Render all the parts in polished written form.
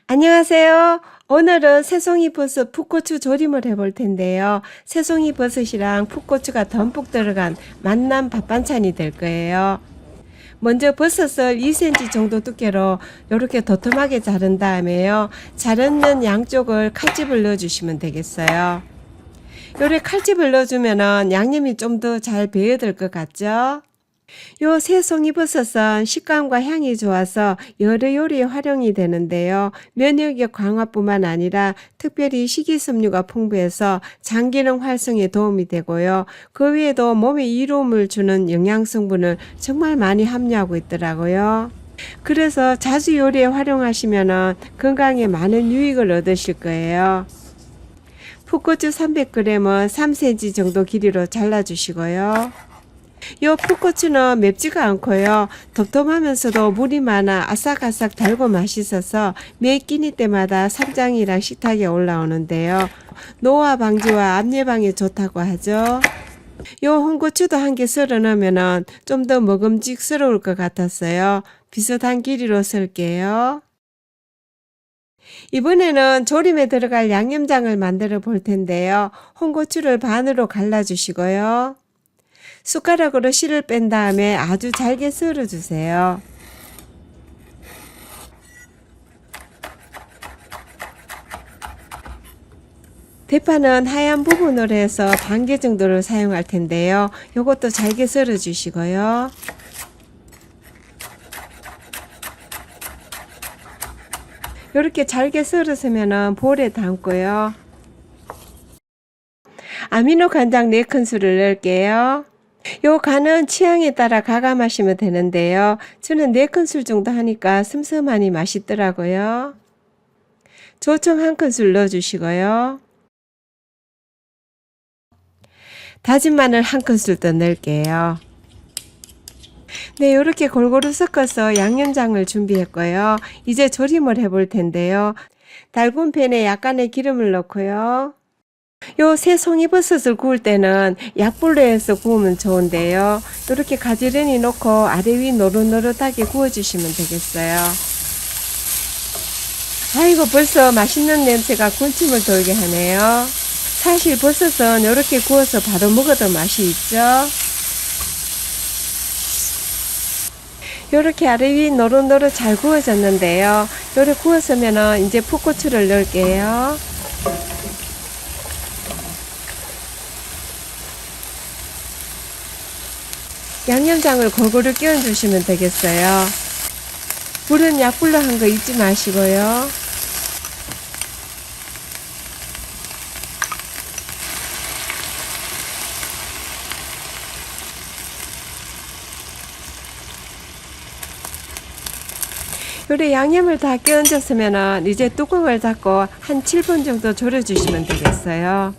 안녕하세요. 오늘은 새송이버섯 풋고추 조림을 해볼 텐데요. 새송이버섯이랑 풋고추가 듬뿍 들어간 맛난 밥반찬이 될 거예요. 먼저 버섯을 2cm 정도 두께로 이렇게 도톰하게 자른 다음에요. 자르는 양쪽을 칼집을 넣어주시면 되겠어요. 요래 칼집을 넣어주면 양념이 좀 더 잘 배어들 것 같죠? 요 새송이버섯은 식감과 향이 좋아서 여러 요리에 활용이 되는데요. 면역력 강화뿐만 아니라 특별히 식이섬유가 풍부해서 장기능 활성에 도움이 되고요. 그 외에도 몸에 이로움을 주는 영양성분을 정말 많이 함유하고 있더라고요. 그래서 자주 요리에 활용하시면 건강에 많은 유익을 얻으실 거예요. 풋고추 300g은 3cm 정도 길이로 잘라주시고요. 요 풋고추는 맵지가 않고요. 텁텁하면서도 물이 많아 아삭아삭 달고 맛있어서 매 끼니 때마다 삼장이랑 식탁에 올라오는데요. 노화 방지와 암 예방에 좋다고 하죠. 요 홍고추도 한 개 썰어 넣으면 좀 더 먹음직스러울 것 같았어요. 비슷한 길이로 썰게요. 이번에는 조림에 들어갈 양념장을 만들어 볼 텐데요. 홍고추를 반으로 갈라 주시고요. 숟가락으로 씨를 뺀 다음에 아주 잘게 썰어 주세요. 대파는 하얀 부분으로 해서 반 개 정도를 사용할 텐데요. 요것도 잘게 썰어 주시고요. 이렇게 잘게 썰었으면 볼에 담고요. 아미노 간장 4큰술을 넣을게요. 요 간은 취향에 따라 가감하시면 되는데요. 저는 4큰술 정도 하니까 슴슴하니 맛있더라고요. 조청 1큰술 넣어주시고요. 다진 마늘 1큰술 더 넣을게요. 네, 이렇게 골고루 섞어서 양념장을 준비했고요. 이제 조림을 해볼 텐데요. 달군 팬에 약간의 기름을 넣고요. 요 새송이버섯을 구울 때는 약불로 해서 구우면 좋은데요. 이렇게 가지런히 놓고 아래 위 노릇노릇하게 구워주시면 되겠어요. 아이고, 벌써 맛있는 냄새가 군침을 돌게 하네요. 사실 버섯은 이렇게 구워서 바로 먹어도 맛이 있죠. 이렇게 아래 위 노릇노릇 잘 구워졌는데요. 이렇게 구웠으면 이제 풋고추를 넣을게요. 양념장을 골고루 끼워주시면 되겠어요. 불은 약불로 한 거 잊지 마시고요. 요리 양념을 다 끼얹었으면 이제 뚜껑을 닫고 한 7분 정도 졸여주시면 되겠어요.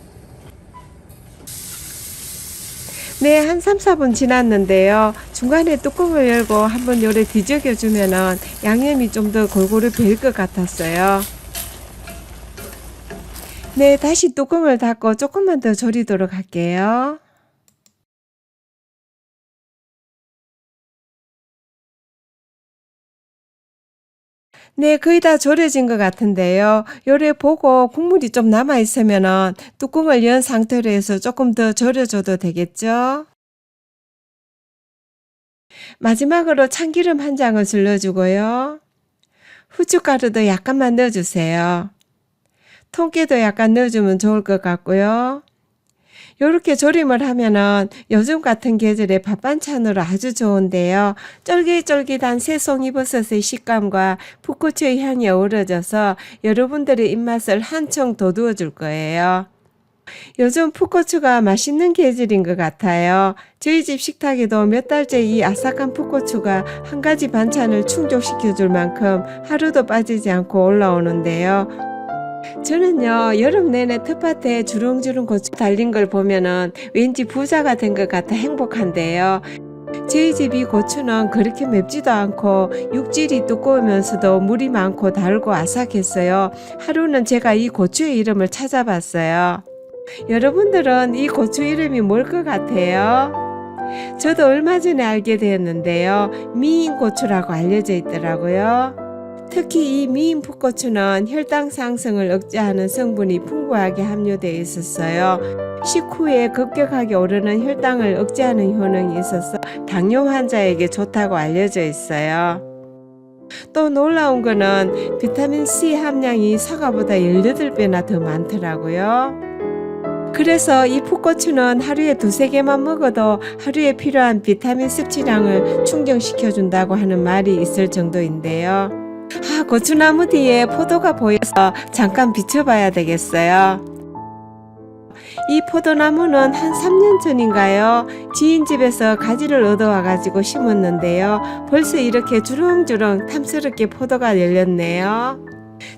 네, 한 3, 4분 지났는데요. 중간에 뚜껑을 열고 한번 요래 뒤적여 주면 양념이 좀 더 골고루 배일 것 같았어요. 네, 다시 뚜껑을 닫고 조금만 더 졸이도록 할게요. 네, 거의 다 졸여진 것 같은데요. 요래 보고 국물이 좀 남아있으면 뚜껑을 연 상태로 해서 조금 더 졸여줘도 되겠죠? 마지막으로 참기름 한 장을 넣어주고요. 후춧가루도 약간만 넣어주세요. 통깨도 약간 넣어주면 좋을 것 같고요. 요렇게 조림을 하면은 요즘 같은 계절에 밥반찬으로 아주 좋은데요. 쫄깃쫄깃한 새송이버섯의 식감과 풋고추의 향이 어우러져서 여러분들의 입맛을 한층 돋우어 줄 거예요. 요즘 풋고추가 맛있는 계절인 것 같아요. 저희 집 식탁에도 몇 달째 이 아삭한 풋고추가 한 가지 반찬을 충족시켜 줄 만큼 하루도 빠지지 않고 올라오는데요. 저는요, 여름 내내 텃밭에 주렁주렁 고추 달린 걸 보면은 왠지 부자가 된 것 같아 행복한데요. 저희 집 이 고추는 그렇게 맵지도 않고 육질이 두꺼우면서도 물이 많고 달고 아삭했어요. 하루는 제가 이 고추의 이름을 찾아봤어요. 여러분들은 이 고추 이름이 뭘 것 같아요? 저도 얼마 전에 알게 되었는데요. 미인고추라고 알려져 있더라고요. 특히 이 미인 풋고추는 혈당 상승을 억제하는 성분이 풍부하게 함유되어 있었어요. 식후에 급격하게 오르는 혈당을 억제하는 효능이 있어서 당뇨 환자에게 좋다고 알려져 있어요. 또 놀라운 거는 비타민C 함량이 사과보다 18배나 더 많더라고요. 그래서 이 풋고추는 하루에 2-3개만 먹어도 하루에 필요한 비타민 섭취량을 충족시켜준다고 하는 말이 있을 정도인데요. 고추나무 뒤에 포도가 보여서 잠깐 비춰봐야 되겠어요. 이 포도나무는 한 3년 전인가요? 지인 집에서 가지를 얻어와가지고 심었는데요. 벌써 이렇게 주렁주렁 탐스럽게 포도가 열렸네요.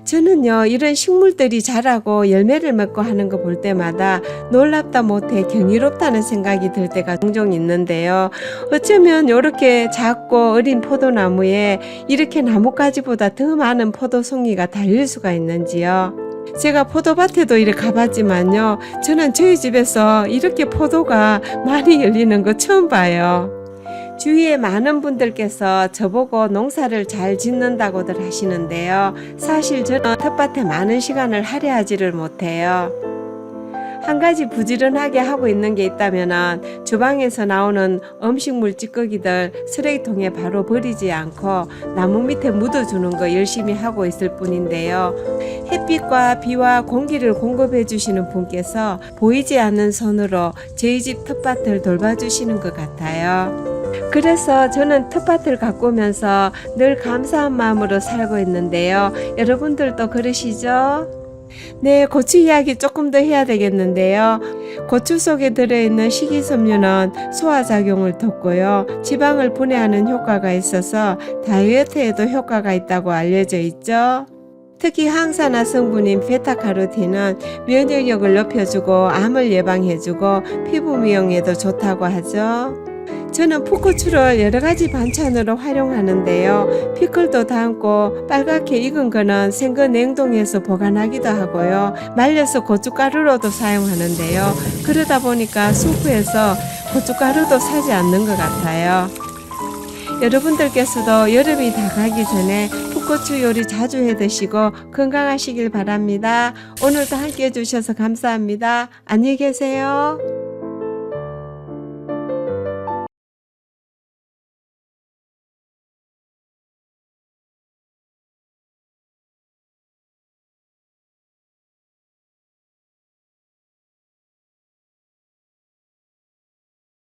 저는요, 이런 식물들이 자라고 열매를 맺고 하는 거 볼 때마다 놀랍다 못해 경이롭다는 생각이 들 때가 종종 있는데요. 어쩌면 이렇게 작고 어린 포도나무에 이렇게 나뭇가지보다 더 많은 포도송이가 달릴 수가 있는지요. 제가 포도밭에도 이렇게 가봤지만요, 저는 저희 집에서 이렇게 포도가 많이 열리는 거 처음 봐요. 주위에 많은 분들께서 저보고 농사를 잘 짓는다고들 하시는데요. 사실 저는 텃밭에 많은 시간을 할애하지를 못해요. 한 가지 부지런하게 하고 있는 게 있다면 주방에서 나오는 음식물 찌꺼기들 쓰레기통에 바로 버리지 않고 나무 밑에 묻어주는 거 열심히 하고 있을 뿐인데요. 햇빛과 비와 공기를 공급해 주시는 분께서 보이지 않는 손으로 저희 집 텃밭을 돌봐주시는 것 같아요. 그래서 저는 텃밭을 가꾸면서 늘 감사한 마음으로 살고 있는데요. 여러분들도 그러시죠? 네, 고추 이야기 조금 더 해야 되겠는데요. 고추 속에 들어있는 식이섬유는 소화작용을 돕고요. 지방을 분해하는 효과가 있어서 다이어트에도 효과가 있다고 알려져 있죠. 특히 항산화 성분인 베타카로틴은 면역력을 높여주고 암을 예방해주고 피부 미용에도 좋다고 하죠. 저는 풋고추를 여러가지 반찬으로 활용하는데요. 피클도 담고 빨갛게 익은 거는 생거 냉동해서 보관하기도 하고요. 말려서 고춧가루로도 사용하는데요. 그러다 보니까 수프에서 고춧가루도 사지 않는 것 같아요. 여러분들께서도 여름이 다 가기 전에 풋고추 요리 자주 해 드시고 건강하시길 바랍니다. 오늘도 함께 해주셔서 감사합니다. 안녕히 계세요.